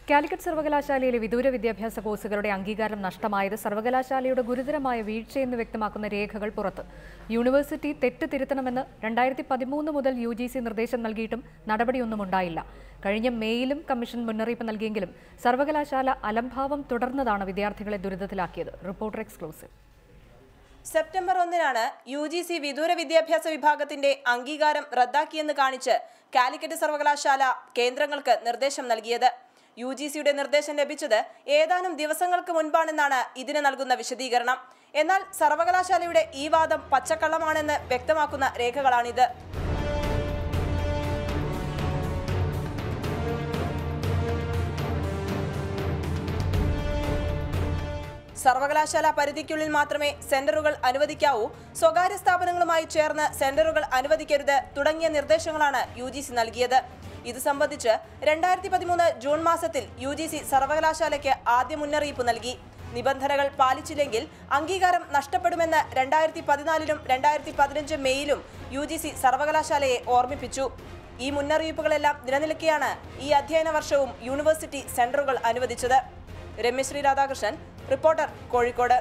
കാലിക്കറ്റ് സർവകലാശാലയിലെ വിദൂര വിദ്യാഭ്യാസ കോഴ്സുകളുടെ അംഗീകാരം നഷ്ടമായത് സർവകലാശാലയുടെ ഗുരുതരമായ വീഴ്ചയെന്ന് വ്യക്തമാക്കുന്ന രേഖകൾ പുറത്ത്. യൂണിവേഴ്സിറ്റി തെറ്റ് തിരുത്തണമെന്ന് 2013 മുതൽ UGC നിർദ്ദേശം നൽകിയിട്ടും നടപടിയൊന്നും ഉണ്ടായില്ല. കഴിഞ്ഞ മേയിലും കമ്മീഷൻ മുന്നറിയിപ്പ് നൽകിയെങ്കിലും സർവകലാശാല അലംഭാവം തുടർന്നതാണ് വിദ്യാർത്ഥികളെ ദുരിതത്തിലാക്കിയത്. Reporter exclusive. സെപ്റ്റംബർ 1-നാണ് UGC വിദൂര വിദ്യാഭ്യാസ വിഭാഗത്തിന്റെ അംഗീകാരം റദ്ദാക്കിയെന്ന് കാണിച്ച് കാലിക്കറ്റ് സർവകലാശാല കേന്ദ്രങ്ങൾക്ക് നിർദ്ദേശം നൽകിയത്. UGCയുടെ നിർദ്ദേശം ലഭിച്ചത് ഏതാനും ദിവസങ്ങൾക്ക് മുൻപാണെന്നാണ് ഇതിന് നൽകുന്ന വിശദീകരണം. എന്നാൽ സർവകലാശാലയുടെ ഈ വാദം പച്ചക്കള്ളമാണെന്ന് വ്യക്തമാക്കുന്ന രേഖകളാണിത്. സർവകലാശാല പരിധിക്കുള്ളിൽ മാത്രമേ സെന്ററുകൾ അനുവദിക്കാവൂ, സ്വകാര്യ സ്ഥാപനങ്ങളുമായി ചേർന്ന് സെന്ററുകൾ അനുവദിക്കരുത് തുടങ്ങിയ നിർദ്ദേശങ്ങളാണ് UGC നൽകിയത്. ഇത് സംബന്ധിച്ച് 2013 ജൂൺ മാസത്തിൽ UGC സർവകലാശാലയ്ക്ക് ആദ്യ മുന്നറിയിപ്പ് നൽകി. നിബന്ധനകൾ പാലിച്ചില്ലെങ്കിൽ അംഗീകാരം നഷ്ടപ്പെടുമെന്ന് 2014-ലും 2015 മേയിലും UGC സർവകലാശാലയെ ഓർമ്മിപ്പിച്ചു. ഈ മുന്നറിയിപ്പുകളെല്ലാം നിലനിൽക്കെയാണ് ഈ അധ്യയന വർഷവും യൂണിവേഴ്സിറ്റി സെന്ററുകൾ അനുവദിച്ചത്. രമ്യശ്രീ രാധാകൃഷ്ണൻ, റിപ്പോർട്ടർ, കോഴിക്കോട്.